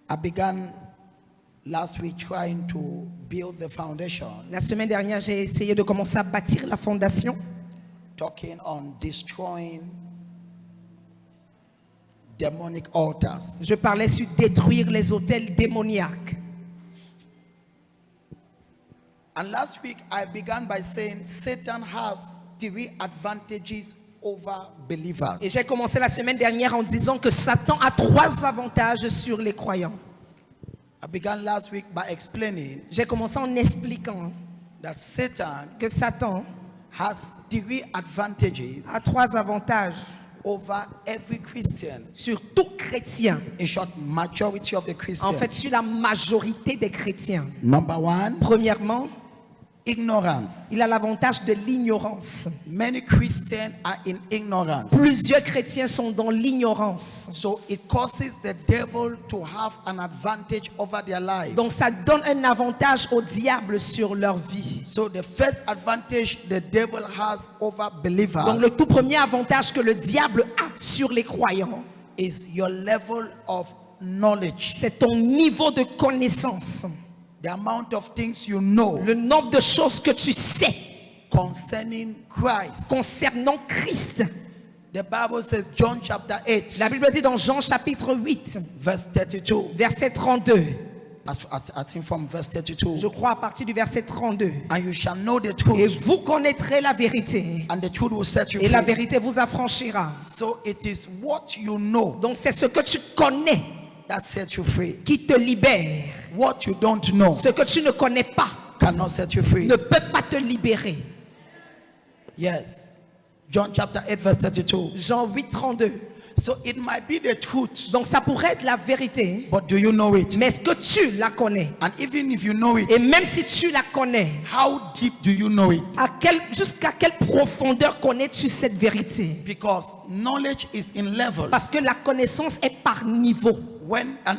I began last week trying to build the foundation, La semaine dernière, j'ai essayé de commencer à bâtir la fondation, talking on destroying demonic altars. Je parlais sur détruire les autels démoniaques. And last week I began by saying Satan has 3 advantages over believers. Et j'ai commencé la semaine dernière en disant que Satan a 3 avantages sur les croyants. I began last week by explaining J'ai commencé en expliquant that Satan que Satan has 3 advantages a 3 avantages over every Christian. sur tout chrétien. In short, majority of the Christians. En fait, sur la majorité des chrétiens. Number 1, Premièrement, ignorance. il a l'avantage de l'ignorance. Many Christians are in ignorance. Plusieurs chrétiens sont dans l'ignorance. So it causes the devil to have an advantage over their life. Donc ça donne un avantage au diable sur leur vie. So the first advantage the devil has over believers Donc le tout premier avantage que le diable a sur les croyants, is your level of knowledge. c'est ton niveau de connaissance. The amount of things you know Le nombre de choses que tu sais concerning Christ. concernant Christ. The Bible says, John chapter 8, La Bible dit dans Jean chapitre 8, verse 32. verset 32. I think from verse 32. Je crois à partir du verset 32. And you shall know the Et truth, vous connaîtrez la vérité. and the truth will set you Et la free. vérité vous affranchira. So it is what you know Donc c'est ce que tu connais that sets you free. qui te libère. What you don't know Ce que tu ne connais pas cannot set you free. ne peut pas te libérer. Yes. John chapter 8, verse 32. Jean 8, 32. So it might be the truth, Donc ça pourrait être la vérité, but do you know it? mais est-ce que tu la connais? And even if you know it, Et même si tu la connais, how deep do you know it? jusqu'à quelle profondeur connais-tu cette vérité? Because knowledge is in levels. Parce que la connaissance est par niveau. When an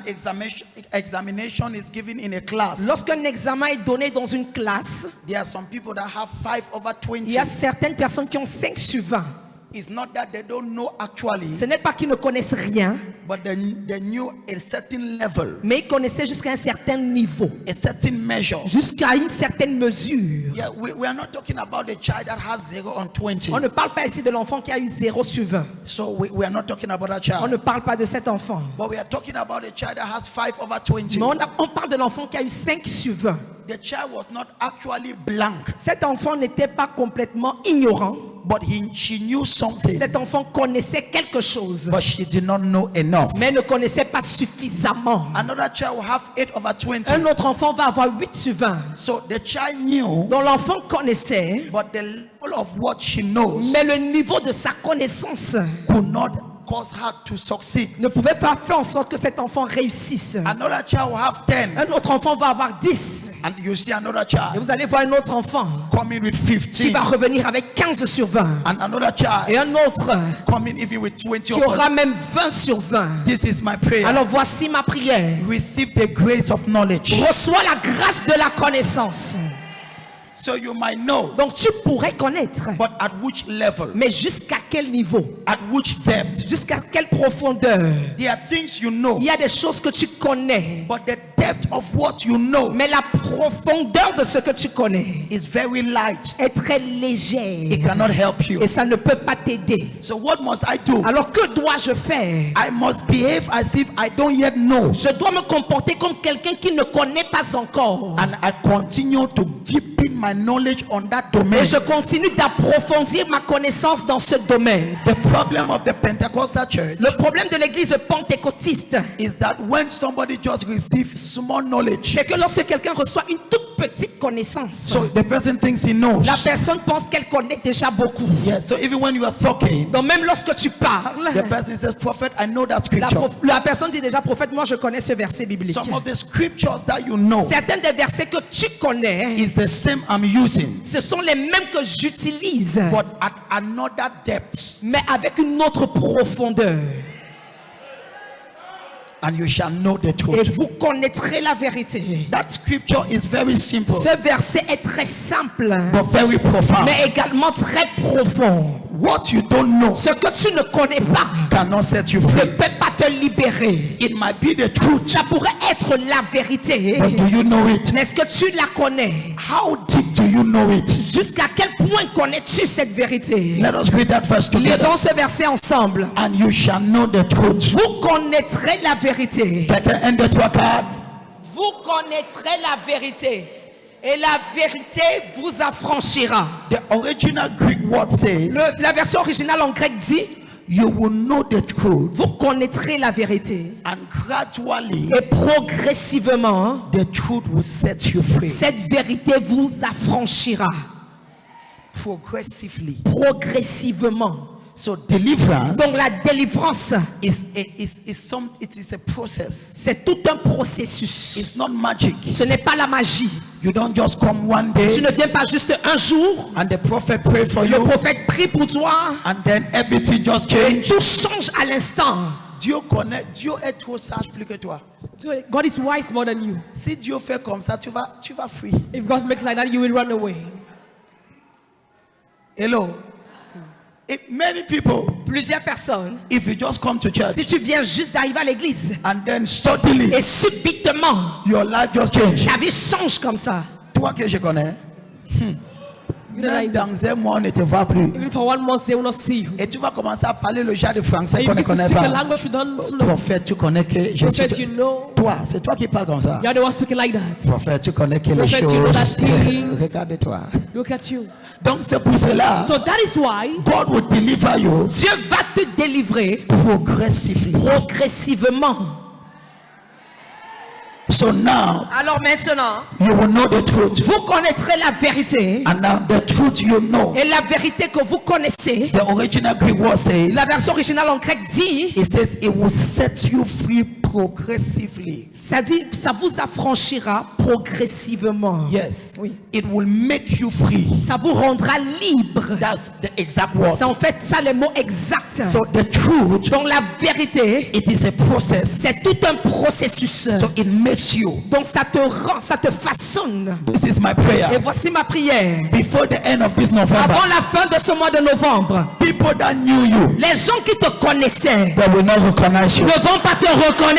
examination is given in a class, Lorsqu'un examen est donné dans une classe, there are some people that have 5 over 20. il y a certaines personnes qui ont 5 sur 20. It's not that they don't know actually, Ce n'est pas qu'ils ne connaissent rien, but they knew a certain level, mais ils connaissaient jusqu'à un certain niveau, a certain measure. jusqu'à une certaine mesure. Yeah, we are not talking about the child that has 0 on 20. On ne parle pas ici de l'enfant qui a eu 0 sur 20. So we are not talking about that On ne child. parle pas de cet enfant. But we are talking about the child that has 5 over 20. Mais on parle de l'enfant qui a eu 5 sur 20. The child was not actually blank, Cet enfant n'était pas complètement ignorant. but she knew something, Cet enfant connaissait quelque chose, but she did not know enough. mais ne connaissait pas suffisamment. Another child will have 8 over 20. Un autre enfant va avoir 8 sur 20. So the child knew, Donc l'enfant connaissait, but the level of what she knows mais le niveau de sa connaissance could not cause her to succeed. ne pouvait pas faire en sorte que cet enfant réussisse. Another child will have 10, Un autre enfant va avoir 10. and you see another Et child vous allez voir un autre enfant coming with qui 15, va revenir avec 15 sur 20. and another child Et un autre coming even with 20. qui aura même 20 sur 20. This is my prayer. Alors voici ma prière. Receive the grace of knowledge. Reçois la grâce de la connaissance. So you might know, Donc tu pourrais connaître, but at which level? mais jusqu'à quel niveau? At which depth? Jusqu'à quelle profondeur? There are things you know, Il y a des choses que tu connais, but the depth of what you know mais la profondeur de ce que tu connais is very light. est très It légère cannot help you. et ça ne peut pas t'aider. So what must I do? Alors que dois-je faire? I must behave as if I don't yet know, Je dois me comporter comme quelqu'un qui ne connaît pas encore. and I continue to deepen my knowledge on that domain. Et je continue d'approfondir ma connaissance dans ce domaine. The problem of the Pentecostal church Le problème de l'église pentecôtiste, is that when somebody just receives small knowledge, c'est que lorsque quelqu'un reçoit une toute petite connaissance, so the person thinks he knows. la personne pense qu'elle connaît déjà beaucoup. Yeah, so even when you are talking, Donc même lorsque tu parles, the person says, Prophet, I know that scripture. la personne dit déjà, prophète, moi je connais ce verset biblique. Some of the scriptures that you know Certains des versets que tu connais, is the same I'm using, ce sont les mêmes que j'utilise, but at another depth. mais avec une autre profondeur. And you shall know the Et truth. vous connaîtrez la vérité. That scripture is very simple, Ce verset est très simple, but very profound. mais également très profond. What you don't know Ce que tu ne connais pas cannot set you ne free. peut pas te libérer. It might be the truth, Ça pourrait être la vérité. but do you know it? Mais est-ce que tu la connais? How deep do you know it? Jusqu'à quel point connais-tu cette vérité? Let us read that verse together. Lisons ce verset ensemble. And you shall know the truth. Vous connaîtrez la vérité. Kẹ̀kẹ́ ẹ̀ndẹ̀ tó a card. Vous connaîtrez la vérité. Et la vérité vous affranchira. The original Greek word says, La version originale en grec dit, you will know the truth, vous connaîtrez la vérité. and gradually Et progressivement, the truth will set you free. cette vérité vous affranchira. Progressively. Progressivement. So deliverance Donc la délivrance, it is a process. c'est tout un processus. It's not magic. Ce n'est pas la magie. You don't just come one Tu day ne viens pas juste un jour, and the prophet pray for le you prophète prie pour toi, and then everything just change. tout change à l'instant. Dieu connaît, Dieu est trop sage plus que toi. God is wise more than you. Si Dieu fait comme ça, tu vas free. If God makes like that, you will run away. Hello. If many people, Plusieurs personnes, if you just come to church si tu viens juste d'arriver à l'église and then suddenly et subitement your life just change. ta vie change comme ça, Toi que je connais, même I dans un mois on ne te voit plus. Even for 1 month, they will not see you. Et tu vas commencer à parler le genre de français And qu'on you ne begin to connaît speak a pas. language you don't know. Prophète, tu connais que je Prophet, suis. you know. Toi, c'est toi qui parles comme ça. You're the one speaking like that. Prophète, tu connais que les Prophet, you know choses. that things. Regarde-toi. Look at you. Donc c'est pour cela, So that is why God will deliver you Dieu va te délivrer progressively. progressivement. So now Alors maintenant, you will know the truth, vous connaîtrez la vérité. and now the truth you know. Et la vérité que vous connaissez, The original Greek word says, la version originale en grec dit, it says it will set you free progressively. ça dit, ça vous affranchira progressivement. Yes. Oui. It will make you free. Ça vous rendra libre. That's the exact word. C'est en fait ça le mot exact. So the truth, Donc la vérité, it is a process. c'est tout un processus. So it makes you. Donc ça te rend, ça te façonne. This is my Et prayer. voici ma prière. Before the end of this November, Avant la fin de ce mois de novembre, people that knew you, les gens qui te connaissaient they will not recognize you. ne vont pas te reconnaître.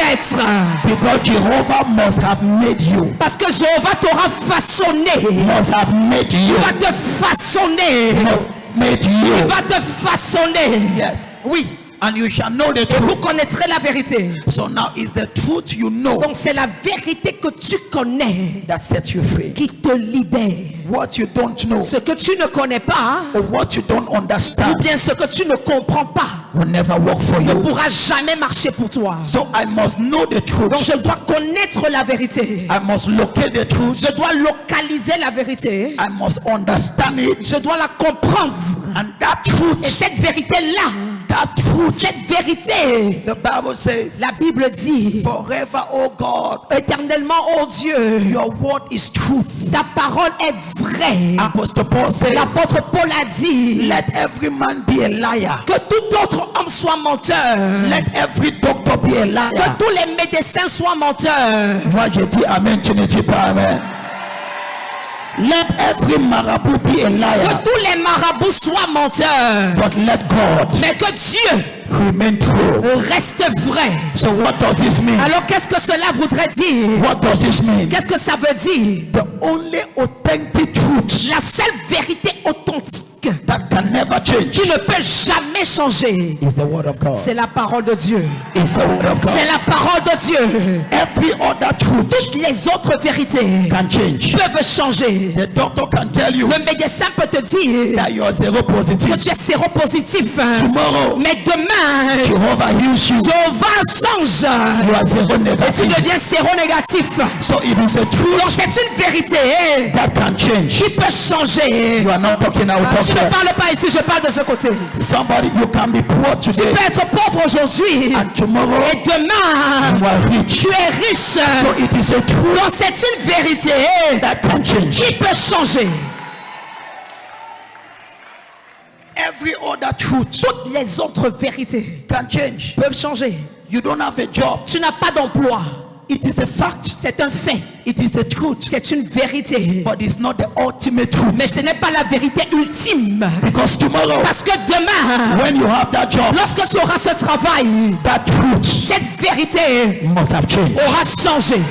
Because Jehovah must have made you. Parce que Jéhovah t'aura façonné. Must have made you. Il va te façonner. Must made Il you. va te façonner. Yes. Oui. And you shall know the Et vous truth. connaîtrez la vérité. So now it's the truth you know Donc c'est la vérité que tu connais that sets you free. qui te libère. What you don't know Ce que tu ne connais pas, or what you don't ou understand bien ce que tu ne comprends pas, will never work for ne you. pourra jamais marcher pour toi. So I must know the Donc truth. je dois connaître la vérité. I must locate the truth. Je dois localiser la vérité. I must understand it. Je dois la comprendre. And that Et truth, cette vérité-là, cette vérité, the Bible says, la Bible dit, forever, oh God, éternellement, oh Dieu, your word is truth. ta parole est vraie. Apostle Paul says, L'apôtre Paul a dit let every man be a liar. que tout autre homme soit menteur. Let every doctor be a Que liar. tous les médecins soient menteurs. Moi je dis amen, tu ne dis pas amen. Let every marabout be a Que liar. tous les marabouts soient menteurs. But let God Mais que Dieu remain true. reste vrai. So what does this mean? Alors qu'est-ce que cela voudrait dire? What does this mean? Qu'est-ce que ça veut dire? The only authentic truth La seule vérité authentique that can never change qui ne peut jamais changer, is the word of God. c'est la parole de Dieu. Is the word of C'est God. la parole de Dieu. Every other truth Toutes les autres vérités can change. peuvent changer. The doctor can tell you Le médecin peut te dire that you are séropositive. que tu es séropositif. Tomorrow, Mais demain, Jehovah heals you. Jéhovah change. You are Tu séronégative. deviens séronégatif. So it is a Donc truth c'est une vérité that can change. qui peut changer. You are not talking out Je of ne there. parle pas ici, je parle de ce côté. Somebody, you can be poor Tu today peux être pauvre aujourd'hui and tomorrow et demain, you are rich. tu es riche. So it is a truth Donc c'est une vérité that can change. qui peut changer. Every other truth Toutes les autres vérités can change. peuvent changer. You don't have a job. Tu n'as pas d'emploi. It is a fact. C'est un fait. It is a truth. C'est une vérité. But it's not the ultimate truth. Mais ce n'est pas la vérité ultime. Because tomorrow, Parce que demain, when you have that job, lorsque tu auras ce travail, that truth cette vérité must have changed. aura changé.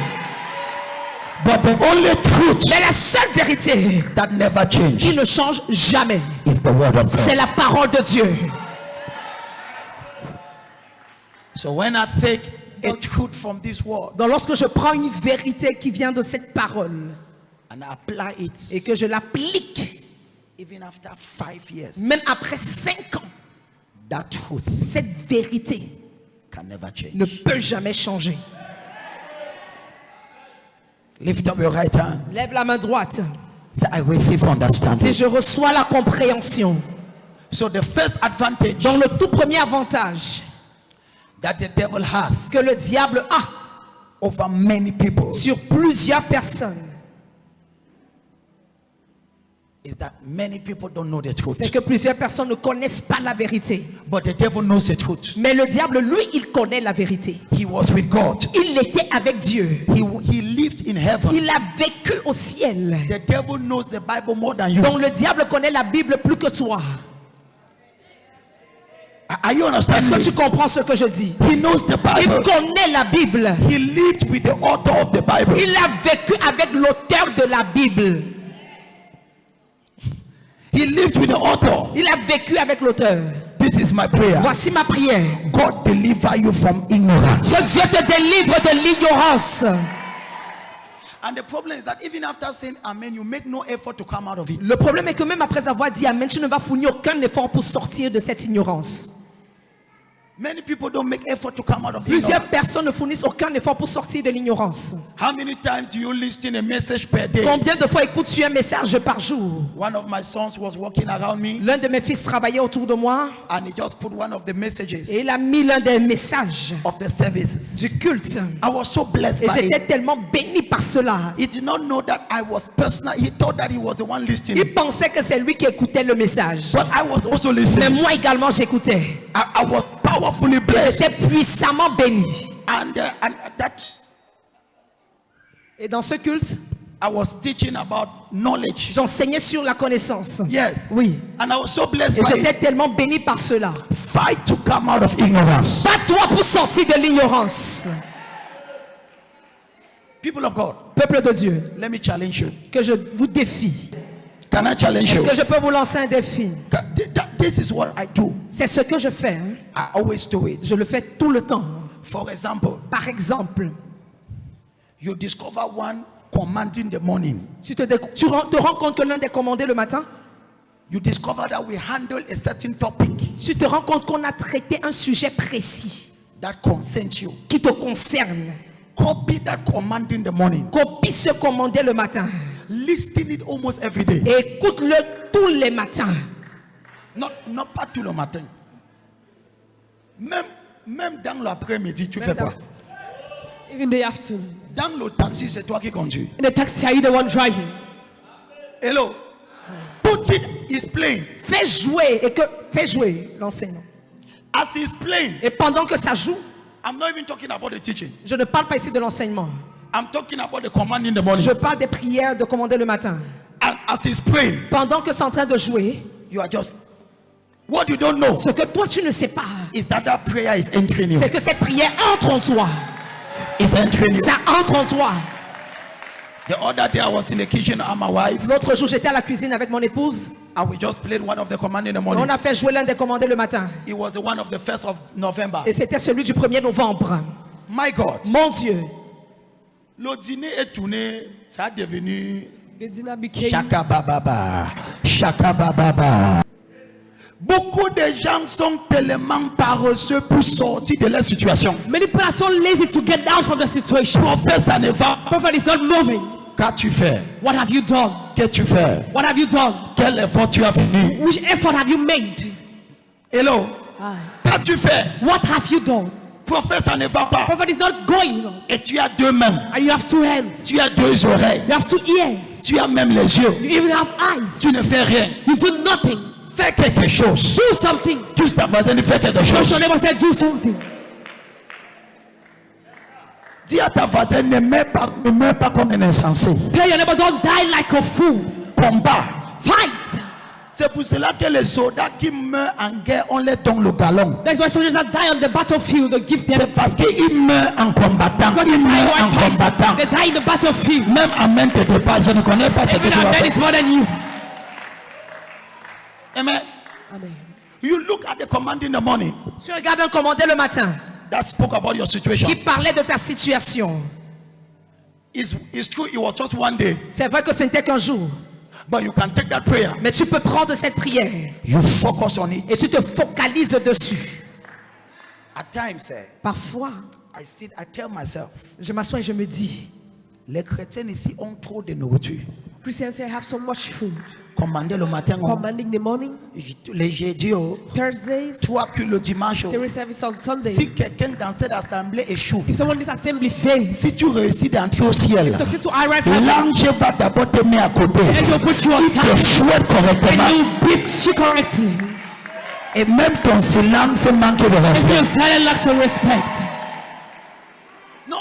But the only truth Mais la seule vérité that never changes qui ne change jamais, is the word of c'est God. la parole de Dieu. So when I take a truth from this word Donc lorsque je prends une vérité qui vient de cette parole and I apply et it, que je l'applique, even after 5 years, même après 5 ans, that truth cette vérité can never change. ne peut jamais changer. Lift up your right hand. Lève la main droite. Say, I receive understanding. Si je reçois la compréhension. So the first advantage Donc le tout premier avantage that the devil has que le diable a over many people sur plusieurs personnes, is that many people don't know the truth. c'est que plusieurs personnes ne connaissent pas la vérité. But the devil knows the truth. Mais le diable, lui, il connaît la vérité. He was with God. Il était avec Dieu. He lived in heaven. Il a vécu au ciel. The devil knows the Bible more than you. Donc le diable connaît la Bible plus que toi. Are you Est-ce understanding? que tu this? comprends ce que je dis? He knows the Il Bible. connaît la Bible. He lived with the author of the Bible. Il a vécu avec l'auteur de la Bible. He lived with the author. Il a vécu avec l'auteur. This is my prayer. Voici ma prière. God deliver you from ignorance. Que Dieu te délivre de l'ignorance. And the problem is that even after saying amen, you make no effort to come out of it. Le problème est que même après avoir dit amen, tu ne vas fournir aucun effort pour sortir de cette ignorance. Many people don't make effort to come out of Plusieurs ignorance. personnes ne fournissent aucun effort pour sortir de l'ignorance. How many times do you listen a message per day? Combien de fois écoutes-tu un message par jour? One of my sons was walking around me L'un de mes fils travaillait autour de moi and he just put one of the messages et il a mis l'un des messages of the services. du culte. I was so blessed Et by j'étais it. tellement béni par cela. He did not know that I was personal. He thought that he was the one listening. Il pensait que c'est lui qui écoutait le message. But I was also Mais listening. moi également j'écoutais. I was powerfully Et blessed. j'étais puissamment béni. And that Et dans ce culte, I was teaching about knowledge. j'enseignais sur la connaissance. Yes. Oui. And I was so blessed Et by j'étais it. tellement béni par cela. Fight to come out of ignorance. Bats-toi pour sortir de l'ignorance. People of God, Peuple de Dieu, let me challenge you. que je vous défie. Can I challenge Est-ce you? que je peux vous lancer un défi? This is what I do. C'est ce que je fais. Hein. I always do it. Je le fais tout le temps. For example, Par exemple, you discover one commanding the morning. tu te rends compte que l'un des commandés le matin, You discover that we handle a certain topic tu te rends compte qu'on a traité un sujet précis that concerns you. qui te concerne. Copy that command in the morning. Copie ce commandé le matin Listen it almost every day. et écoute-le tous les matins. Not pas tout le matin. Même dans l'après-midi, tu fais quoi? Even the afternoon. Dans le taxi, c'est toi qui conduis. In the taxi, are you the one driving? Hello. Put it, he's playing. Fais jouer l'enseignant. As he's playing, Et pendant que ça joue, I'm not even talking about the teaching. je ne parle pas ici de l'enseignement. I'm talking about the command in the morning. Je parle des prières de commander le matin. And as he's praying, Pendant que c'est en train de jouer, you are just, what you don't know ce que toi tu ne sais pas, is that prayer is entering you. c'est que cette prière entre en toi. It's entering you. Ça entre en toi. The other day I was in the kitchen and my wife, L'autre jour, j'étais à la cuisine avec mon épouse. and we just played one of the command in the Et morning. on a fait jouer l'un des commandés le matin. It was the one of the 1st of November. Et c'était celui du 1er novembre. My God. Mon Dieu. Le dîner est tourné, ça a devenu The dinner became. Shaka Bababa. Shaka Bababa. Beaucoup de gens sont tellement paresseux pour sortir de leur situation. Many people are so lazy to get down from the situation. Prophète, ça ne va pas. Prophet is not moving. Qu'as-tu fait? What have you done? Qu'as-tu fait? What have you done? Quel effort tu as fait? Which effort have you made? Hello? Qu'as-tu fait? What have you done? Prophète, ça ne va pas. Prophet is not going. Et tu as deux mains. And you have two hands. Tu as deux oreilles. You have two ears. Tu as même les yeux. You even have eyes. Tu ne fais rien. You do nothing. Fais quelque chose. Do something. Juste avant de faire quelque Push chose. your neighbor, say, do something. Dis à ta voisine, ne meurs pas comme un insensé. Tell your neighbor, don't die like a fool. Combat. Fight. C'est pour cela que les soldats qui meurent en guerre, on les donne le galon. That's why soldiers that die on the battlefield, they give them. C'est parce qu'ils meurent en combattant. Because Ils they die meurent en while fighting. combattant. They die in the battlefield. Même Amen te dépasse. Je ne connais pas ce que Even tu vas Amen faire. is more than you. Amen. Amen. You look at the command in the morning Tu regardes un commandé le matin that spoke about your situation. qui parlait de ta situation. It's true, it was just one day. C'est vrai que ce n'était qu'un jour. But you can take that prayer. Mais tu peux prendre cette prière You focus on it. et tu te focalises dessus. At times, Parfois, I tell myself, je m'assois et je me dis, les chrétiens ici ont trop de nourriture. Christians say I have so much food. Commander le matin, Commanding the morning, les jeudis, Thursdays, toi que le dimanche. there is service on Sunday. Si quelqu'un dans cette assemblée échoue, If someone in this assembly fails, si tu réussis d'entrer au ciel, succeed to arrive at l'ange va d'abord te mettre à côté. the angel will put you Il te aside fouette correctement. and you beat you correctly. Et même ton silence manque de If respect. your silence lacks some respect, Non,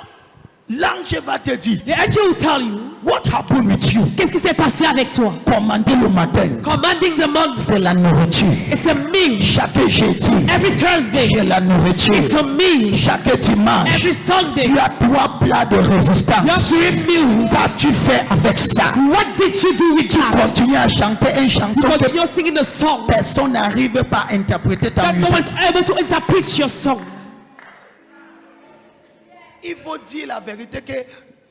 l'ange va te dire, the angel will tell you, what happened with you? qu'est-ce qui s'est passé avec toi? Commander le matin, Commanding the month, c'est la nourriture. it's a meal. Chaque jeudi, Every Thursday, j'ai la nourriture. it's a meal. Chaque dimanche, Every Sunday, tu as 3 plats de you have résistance. 3 meals. Ça, tu fais avec ça. What did you do with Tu that? continues à chanter un chanson You que continue singing the song personne n'arrive pas à interpréter ta that no musique. one's able to interpret your song. Il faut dire la vérité que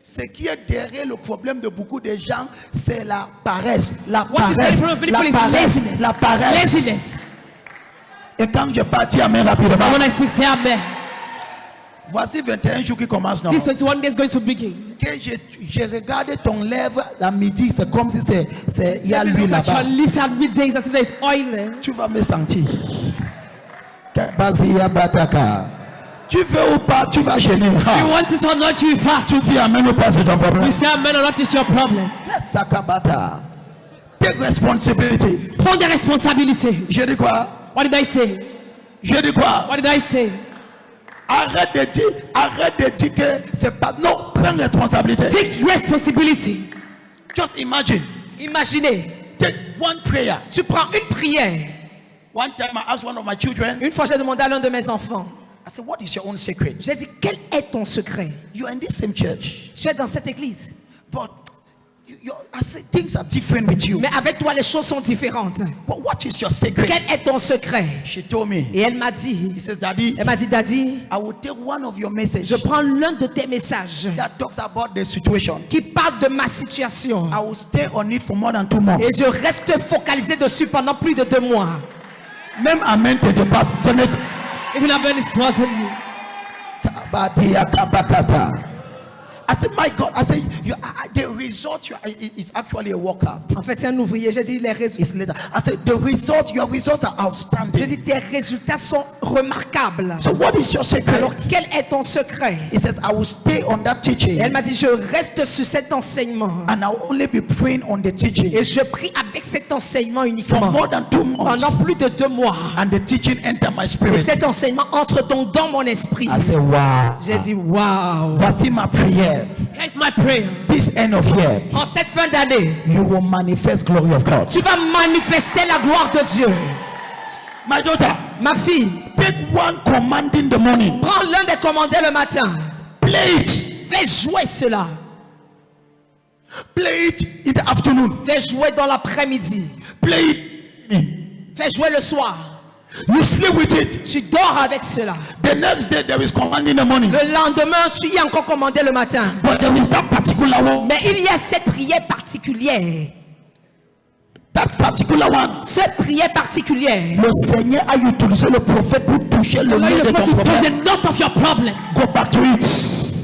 ce qui est derrière le problème de beaucoup de gens, c'est la paresse. La What is the paresse. problem of La people is paresse. laziness. La paresse. Laziness. Et quand je partis à main rapidement, When I speak, say amen. voici 21 jours qui commencent. Non? This 21 days going to begin. Que je regarde ton lèvre la midi, c'est comme si il y a Let me l'huile look at là-bas. your lips at midday as if there is oil there. Tu vas me sentir. Bazia Bataka. Tu veux ou pas, tu vas gêner. You want it or not, you will fast. Tu dis amen ou pas, c'est ton problème. You say amen or not, it's your problem. Yes, Sakabata. Take responsibility. Prends des responsabilités. Je dis quoi? What did I say? Je dis quoi? What did I say? Arrête de dire que c'est pas. Non, prends responsabilité. Take responsibility. Just imagine. imaginez, Take one prayer. tu prends une prière. One time I asked one of my children, Une fois, j'ai demandé à l'un de mes enfants, I said, what is your own secret? j'ai dit, quel est ton secret? You are in this same church, Tu es dans cette église, but I said, things are different with you. mais avec toi, les choses sont différentes. But what is your secret? Quel est ton secret? She told me. Et elle m'a dit, He says, Daddy, Daddy, I will take one of your messages je prends l'un de tes messages that talks about the situation. qui parle de ma situation. I will stay on it for more than 2 months. Et je reste focalisé dessus pendant plus de 2 mois. Même Amen te dépasse. Je ne- Even amen is more than you. I said, my God, I said, the result is actually a workout. En fait, c'est un ouvrier. J'ai dit, It's later. I said, your results are j'ai outstanding. dit, tes résultats sont remarquables. So what is your secret? Alors, quel est ton secret? He says, I will stay on that teaching Et elle m'a dit, je reste sur cet enseignement. and I will only be praying on the teaching Et je prie avec cet enseignement for uniquement. more than 2 months. Pendant plus de 2 mois. And the teaching enter my Et spirit. cet enseignement entre donc dans mon esprit. I said, wow. J'ai dit, waouh. Voici ma prière. Here's my prayer. This end of year, En cette fin d'année, you will manifest glory of God. tu vas manifester la gloire de Dieu. My daughter, Ma fille, take one command in the morning. prends l'un des commandés le matin. Play it. Fais jouer cela. Play it in the afternoon. Fais jouer dans l'après-midi. Play it. Fais jouer le soir. You sleep with it. Tu dors avec cela. The next day there is command in the morning. Le lendemain, tu y as encore commandé le matin. But there is that particular one. Mais il y a cette prière particulière. That particular one. Cette prière particulière. Le Seigneur a utilisé le prophète pour toucher le Allow nez you de to ton touch the problème. knot of your problem. Go back to it.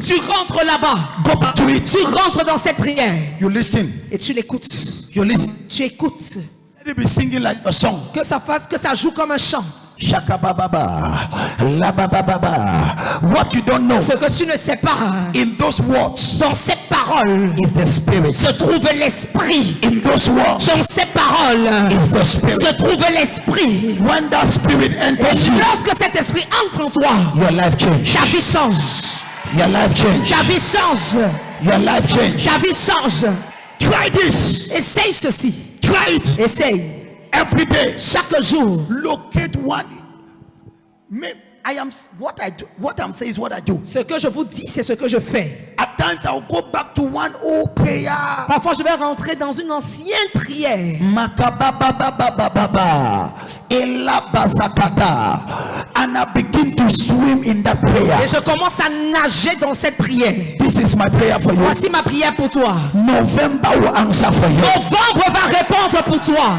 Tu rentres là-bas. Go back to it. Tu rentres dans cette prière. You listen. Et tu l'écoutes. You listen. Tu écoutes. Let it be singing like a song. Que ça fasse, que ça joue comme un chant. Shakabababa. Labababa. What you don't know Ce que tu ne sais pas, in those words dans cette parole is the spirit. se trouve l'esprit. In those words Dans ces paroles is the spirit. se trouve l'esprit. When that spirit enters Et you, lorsque cet esprit entre en toi, your life change. ta vie change. Your life change. Ta vie change. Your life change. Ta vie change. Try this. Essaye ceci. Try it. Essaye. Every day. Chaque jour. Locate one. I am what I do. What I'm saying is what I do. Ce que je vous dis, c'est ce que je fais. At times I'll go back to one old prayer. Parfois, je vais rentrer dans une ancienne prière. Makababababababa. Elabazakata. And I begin to swim in that prayer. Et je commence à nager dans cette prière. This is my prayer for you. Voici ma prière pour toi. November will answer for you. Novembre va répondre pour toi.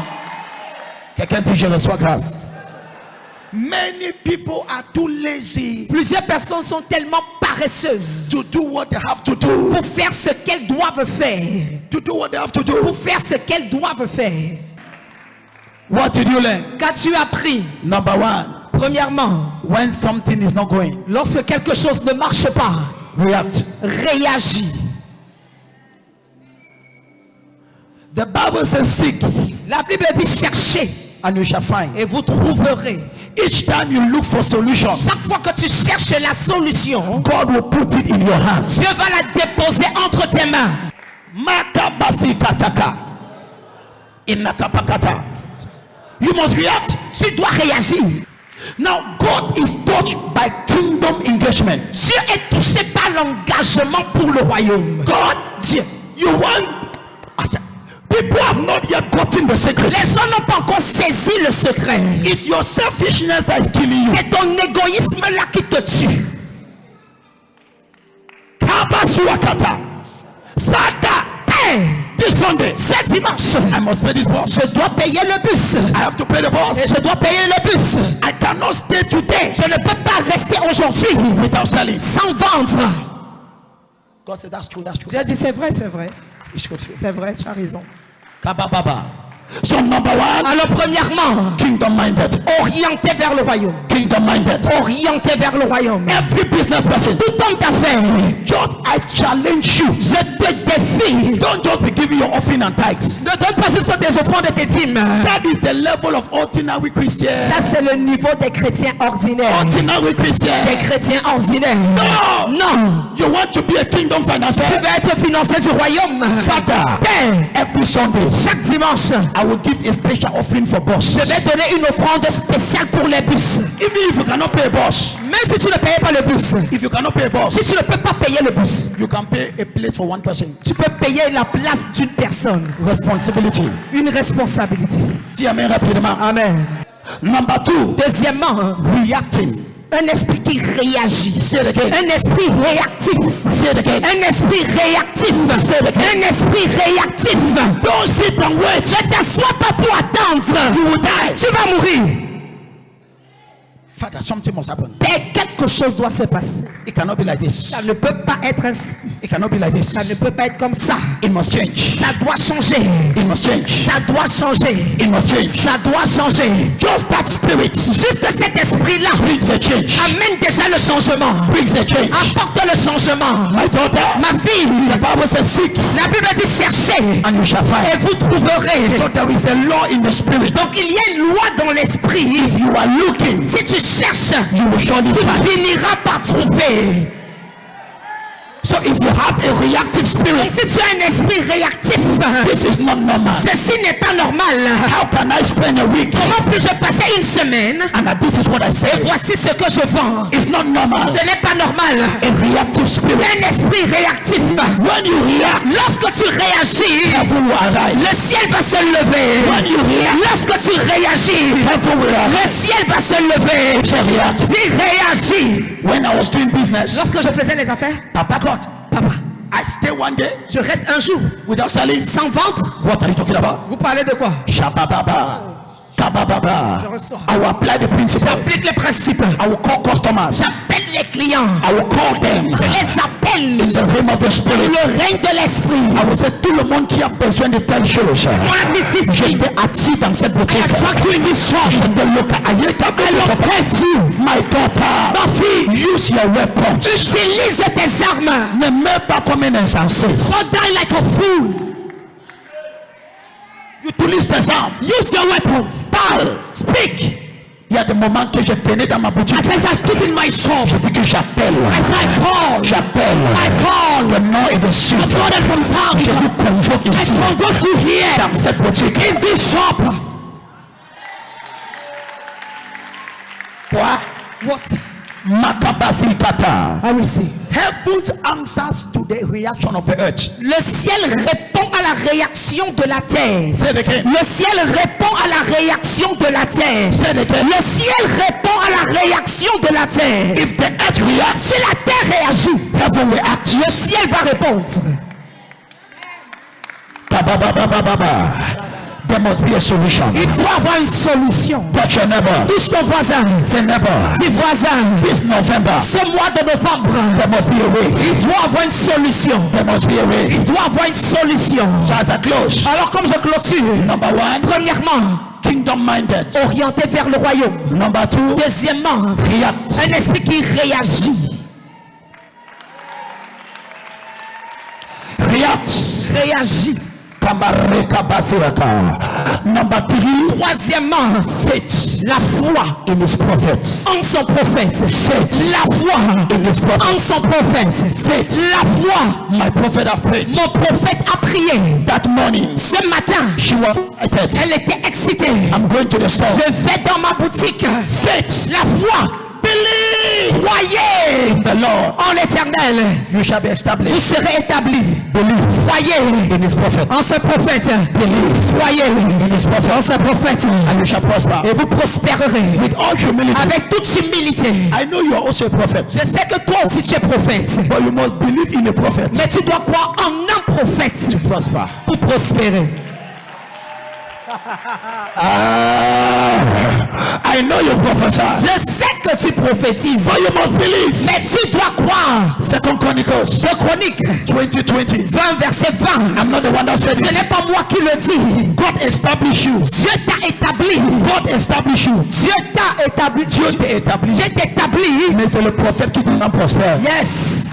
Quelqu'un dit je reçois grâce. Many people are too lazy Plusieurs personnes sont tellement paresseuses to do what they have to do. pour faire ce qu'elles doivent faire. To do what they have to do. Pour faire ce qu'elles doivent faire. What did you learn? Qu'as-tu appris? Number one, Premièrement, when something is not going, lorsque quelque chose ne marche pas, react. réagis. The Bible says seek La Bible dit cherchez and you shall find. et vous trouverez. Each time you look for solution, Chaque fois que tu cherches la solution, God will put it in your hands. Dieu va la déposer entre tes mains. Makabasi kataka. Inakapakata. You must react. Tu dois réagir. Now God is touched by kingdom engagement. Dieu est touché par l'engagement pour le royaume. God, Dieu. you want. People have not yet gotten the secret. Les gens n'ont pas encore saisi le secret. It's your selfishness that is killing you. C'est ton égoïsme là qui te tue. Kabasuakata. Father, Hey, this Sunday, ce dimanche, I must pay this boss. je dois payer le bus. I have to pay the Et boss. je dois payer le bus. I cannot stay today Je ne peux pas rester aujourd'hui without selling. sans vendre. God said that's true, that's true. Dieu dit c'est vrai, c'est vrai. It's true. C'est vrai, tu as raison. Kabababa. So number one, Alors premièrement, kingdom minded. orienté vers le royaume. Kingdom minded. Orienté vers le royaume. Every business person, Tout homme d'affaires, just I challenge you. je te défie. Don't just be giving your offering and tithes. Ne donne pas juste tes offrandes et tes dîmes. That is the level of ordinary Christians. Ça, c'est le niveau des chrétiens ordinaires. Ordinary Des Christians. chrétiens ordinaires. No. Non. You want to be a kingdom Tu financier? veux être financier du royaume. Father, Père, every Sunday, chaque dimanche, I will give a special offering for boss. je vais donner une offrande spéciale pour les bus. Even if you cannot pay a boss, Même si tu ne payes pas le bus. if you cannot pay a boss, Si tu ne peux pas payer le bus, you can pay a place for one person. tu peux payer la place d'une personne. Responsibility. Une responsabilité. Dis amen rapidement. Amen. Number two, Deuxièmement, reacting. un esprit qui réagit. Say it again. Un esprit réactif. Say it again. Un esprit réactif. Un esprit réactif. Don't sit and wait. Ne t'assois pas pour attendre. You will die. Tu vas mourir. Father, something must happen. Et quelque chose doit se passer. It cannot be like this. Ça ne peut pas être ainsi. It cannot be like this. Ça ne peut pas être comme ça. It must change. Ça doit changer. It must change. Ça doit changer. It must change. Ça doit changer. Just that spirit Juste cet esprit-là brings a change. amène déjà le changement. Brings a change. Apporte le changement. My daughter, Ma fille, the Bible says seek la Bible dit cherchez and you shall et find. vous trouverez. So there is a law in the spirit. Donc il y a une loi dans l'esprit. If you are looking, Si tu cherches, you will surely tu find. finiras par trouver. So if you have a reactive Donc spirit, si tu as un esprit réactif, this is not normal. ceci n'est pas normal. How can I spend a week Comment puis-je passer une semaine and this is what I et say? voici ce que je vends? It's not normal. Ce n'est pas normal. A reactive spirit. Un esprit réactif. When you react, Lorsque tu réagis, heaven will arise. le ciel va se lever. When you react, Lorsque tu réagis, heaven will le arise. ciel va se lever. Say react. Dis réagis. When I was doing business, Lorsque je faisais les affaires, Papa God, papa, I stay one day je reste un jour without selling. sans vente. What are you talking about? Vous parlez de quoi? Shabababa. Kabababa. Je reçois. I will apply the principle. J'applique les principes. I will call customers. J'appelle les clients. I will call them. Je les appelle. The realm of the spirit. Le règne de l'esprit. I will say tout le monde qui a besoin de telle chose. Moi, business, Je vais attirer dans cette boutique. I attract you in this shop. Je vais My daughter. Ma fille. Use your weapons. Utilise tes armes. Ne meurs pas comme un insensé. Don't die like a fool. Utilise tes armes. Use your weapons. Parle. Speak. Il y a des moments que je tenais dans ma boutique. At times I stood in my shop. Je dis que j'appelle. I said, I call. J'appelle. I call. Le nom est dessus. I'm brother from Je South. vous convoque I ici. convoke you here. Dans cette boutique. In this shop. Quoi? What? Makabasi kata. I receive. Heaven's answers to the reaction of the earth. Le ciel répond à la réaction de la terre. Say it again. Le ciel répond à la réaction de la terre. Say it again. Le ciel répond à la réaction de la terre. If the earth reacts, Si la terre réagit, heaven will act. le ciel va répondre. Kabababababa. There must be a solution. Il doit avoir une solution. Touch your neighbor. Touche ton voisin. Say neighbor. Dis voisin. This November, Ce mois de novembre, there must be a way. il doit avoir une solution. There must be a way. Il doit avoir une solution. So as I close, Alors comme je clôture, number one, premièrement, kingdom minded. orienté vers le royaume. Number two, Deuxièmement, react. un esprit qui réagit. React. Réagit. Kamareka basiraka. Number three, Troisièmement, faith la foi in his prophet. en son prophète. Faith La foi in his prophet. en son prophète. Faith. La foi. My prophet have prayed. Mon prophète a prié. That morning, Ce matin, she was excited. elle était excitée. I'm going to the store. Je vais dans ma boutique. Faith. La foi. Believe Croyez in the Lord. en l'Éternel. You shall be Vous established. serez établis. Believe Croyez in his prophet. en ce prophète. Believe Croyez in his prophet. en ce prophète. And you shall prosper. Et vous prospérerez. With all humility. Avec toute humilité. I know you are also a prophet. Je sais que toi aussi tu es prophète. But you must believe in a prophet Mais tu dois croire en un prophète to prosper. pour prospérer. I know you prophesy. Je sais que tu prophétises. But you must believe. Mais tu dois croire. Second Chronicles 2 Chroniques 20:20. 20 verset 20. I'm not the one that said Ce it. n'est pas moi qui le dis. God establish you. Dieu t'a établi. God establish you. Dieu t'a établi. Dieu t'établit. Dieu t'établit. Mais c'est le prophète qui doit prospérer. Yes.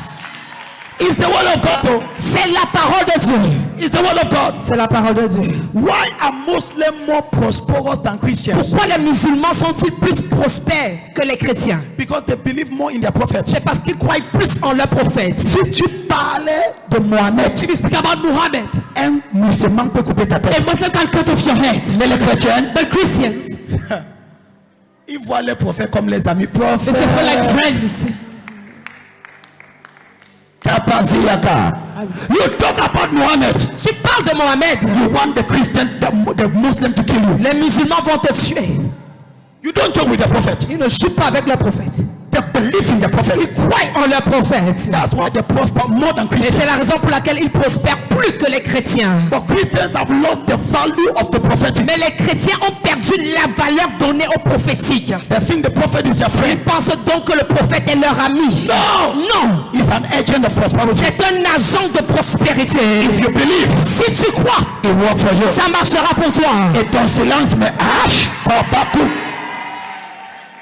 It's the word of God. C'est la parole de Dieu. It's the word of God. C'est la parole de Dieu. Why are Muslims more prosperous than Christians? Pourquoi les musulmans sont-ils plus prospères que les chrétiens? Because they believe more in their prophet. C'est parce qu'ils croient plus en leur prophète. Si tu parlais de Mohamed, If you speak about Muhammad, un musulman peut couper ta a tête. Muslim can cut off your head. Mais les chrétiens, But Christians, ils voient les prophètes comme les amis they say we're like prophètes. friends. Kapaziyaka. You talk about Mohammed. Tu parles de Mohamed. You want the Christian, the Muslim to kill you. Les musulmans vont te tuer. You don't talk with the prophet. Ils ne jouent pas avec le prophète. They believe in the prophet. Ils croient en leur prophète. That's why they prosper more than Et c'est Christians. la raison pour laquelle ils prospèrent plus que les chrétiens. But Christians have lost the value of the prophetic. Mais les chrétiens ont perdu la valeur donnée au prophétique. They think the prophet is their Ils friend. pensent donc que le prophète est leur ami. No, Non. he's an agent of prosperity. C'est un agent de prospérité. If you believe, Si tu crois, it work for you. ça marchera pour toi. Et ton silence me hache Kobaku.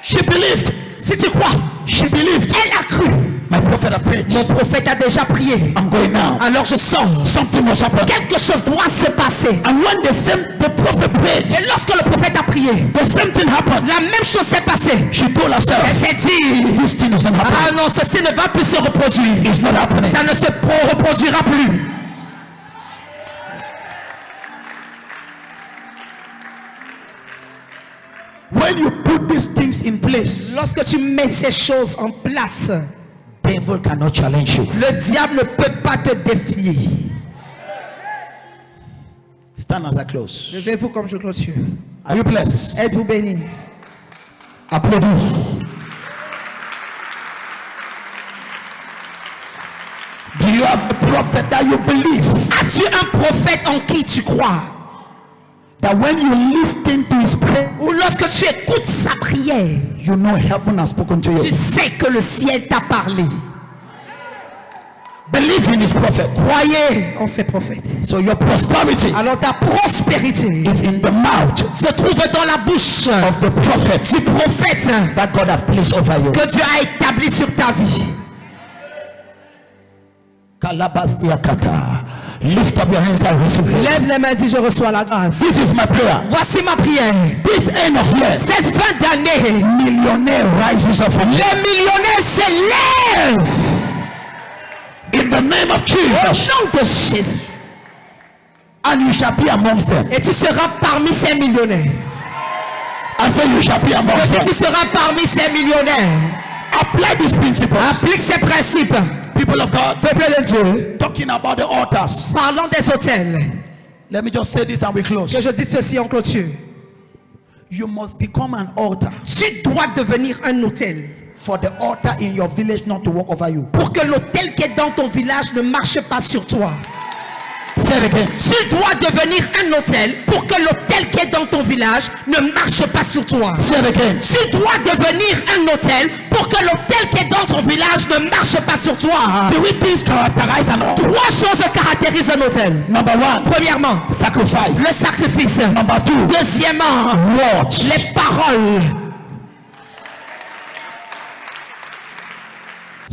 She believed. Si tu crois, She believed. elle a cru. My prophet have prayed. Mon prophète a déjà prié. I'm going now. Alors je sors. Something must happen. Quelque chose doit se passer. And when the prophet prayed, Et lorsque le prophète a prié, the same thing happened. la même chose s'est passée. She told Elle herself, s'est dit, this thing is not ah happening. non, ceci ne va plus se reproduire. It's not happening. Ça ne se reproduira plus. When you put these things in place, Lorsque tu mets ces choses en place, devil cannot challenge you. le diable ne peut pas te défier. Stand as I close. Levez-vous comme je clôture. Are you blessed? Êtes-vous bénis? Applaudis. Do you have a prophet that you believe? As-tu un prophète en qui tu crois? That when you listen to his prayer, Ou lorsque tu écoutes sa prière, you know heaven has spoken to tu you. sais que le ciel t'a parlé. Believe in his prophet. Croyez en ces prophètes. So your prosperity Alors ta prospérité is in the mouth se trouve dans la bouche of the prophet du prophète that God has placed over you. que Dieu a établi sur ta vie. Kalabastiakata. Lift up your hands and receive Lève grace. les mains, dis je reçois la grâce. This is my prayer. Voici ma prière. This end of year, Cette fin d'année, millionaire rises up from les millionnaires s'élèvent in the name of au Jesus, nom de Jésus. and you shall be amongst them. Et tu seras parmi ces millionnaires. I say you shall be amongst Et tu them. seras parmi ces millionnaires. Apply these principles. Applique ces principes. People of God, Peuple de Dieu, talking about the altars. parlons des hôtels. Let me just say this and we close. Que je dise ceci en clôture. You must become an altar Tu dois devenir un hôtel. for the altar in your village not to walk over you. Pour que l'hôtel qui est dans ton village ne marche pas sur toi. Say it again. Tu dois devenir un hôtel pour que l'hôtel qui est dans ton village ne marche pas sur toi. Say it again. Tu dois devenir un hôtel pour que l'hôtel qui est dans ton village ne marche pas sur toi. Three things characterize an altar. Trois choses caractérisent un hôtel. Number one, Premièrement, sacrifice. le sacrifice. Number two, Deuxièmement, watch. les paroles.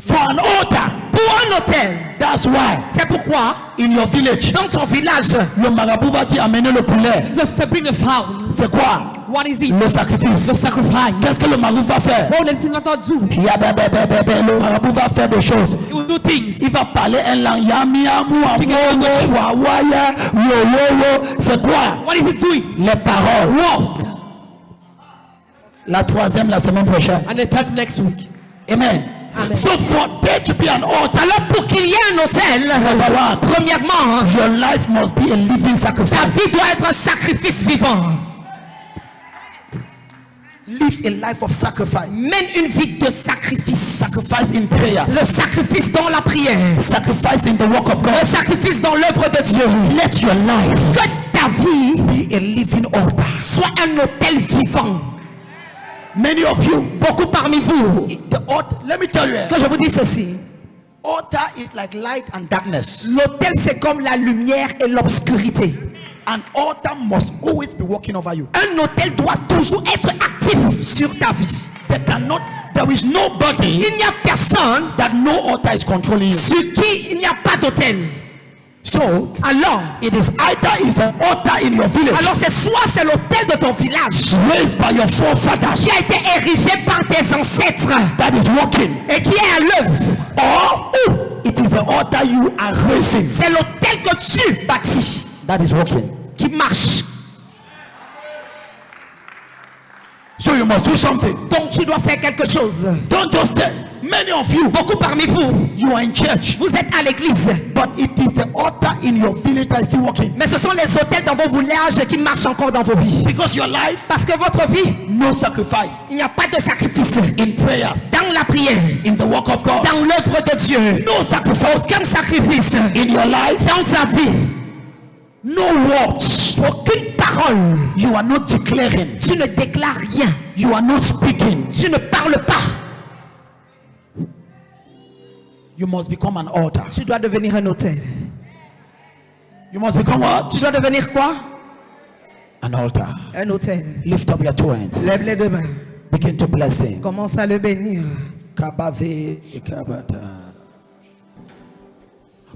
For an altar. Pour un hôtel. That's why C'est pourquoi, in your village, dans ton village, le marabout va dire amenez le poulet. Just to bring a fowl. C'est quoi? What is it? Le sacrifice. The sacrifice. Qu'est-ce que le marabout va faire? What does he not do? Le marabout va faire des choses. He will do things. Il va parler un langue. Yamiamu, amono, wawaya, yo. C'est quoi? What is he doing? Les paroles. What? La troisième la semaine prochaine. And the third next week. Amen. Amen. So for there to be an altar, alors pour qu'il y ait un hôtel, number one, premièrement, your life must be a living ta sacrifice. vie doit être un sacrifice vivant. Live a life of sacrifice. Mène une vie de sacrifice. Sacrifice in prayers. Le sacrifice dans la prière. Sacrifice in the work of Le God. sacrifice dans l'œuvre de Dieu. Let your life Que ta vie be a living altar. soit un hôtel vivant. Many of you, Beaucoup parmi vous, the altar, let me tell you, que je vous dis ceci, altar is like light and darkness. l'hôtel c'est comme la lumière et l'obscurité. An altar must always be working over you. Un hôtel doit toujours être actif sur ta vie. There is nobody Il n'y a personne that no altar is controlling you. sur qui il n'y a pas d'hôtel. So, Alors, it is either is an altar in your village c'est l'hôtel de ton village raised by your forefathers qui a été érigé par tes ancêtres that is working, et qui est à l'œuvre. or it is the altar you are raising C'est l'hôtel que tu bâtis that is working. qui marche. So you must do something. Donc tu dois faire quelque chose. Don't just tell. Many of you, Beaucoup parmi vous, you are in church, vous êtes à l'église, but it is the altar in your village that is still working. mais ce sont les hôtels dans vos villages qui marchent encore dans vos vies. Because your life, Parce que votre vie, no sacrifice il n'y a pas de sacrifice. in prayers, Dans la prière, in the work of God, dans l'œuvre de Dieu, no sacrifice aucun sacrifice. in your life, Dans ta vie, no words. aucune parole. You are not declaring, Tu ne déclares rien. you are not speaking. Tu ne parles pas. You must become an altar. Tu dois devenir un hôtel. You must become what? Tu dois devenir quoi? An altar. Un hôtel. Lift up your two hands. Lève les deux mains. Begin to bless him. Commence à le bénir. Kabave et kabata.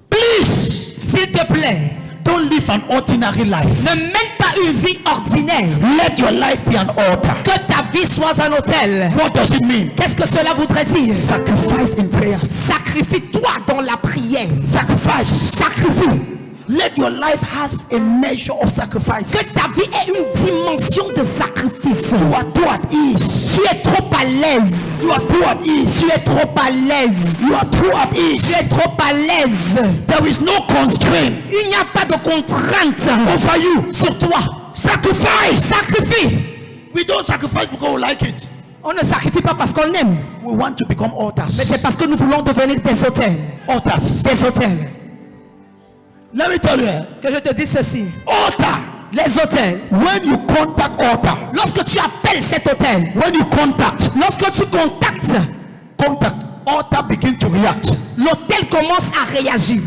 Please, S'il te plaît, don't live an ordinary life. ne mène pas une vie ordinaire. Let your life be an altar. Que ta vie soit un hôtel. What does it mean? Qu'est-ce que cela voudrait dire? Sacrifice in prayers. Sacrifie-toi dans la prière. Sacrifice. Sacrifie. Let your life have a measure of sacrifice. Que ta vie ait une dimension de sacrifice. You are too at ease. Tu es trop à l'aise. You are too at ease. Tu es trop à l'aise. You are too at ease. Tu es trop à l'aise. There is no constraint Il n'y a pas de contrainte over you. sur toi. Sacrifice. Sacrifie. We don't sacrifice because we like it. On ne sacrifie pas parce qu'on aime, We want to become mais altars. c'est parce que nous voulons devenir des hôtels. Altars. Des hôtels. Let me tell you, Que je te dise ceci. altar. Les hôtels. When you contact altar, Lorsque tu appelles cet hôtel, when you contact, lorsque tu contactes, altar begin to react. l'hôtel commence à réagir.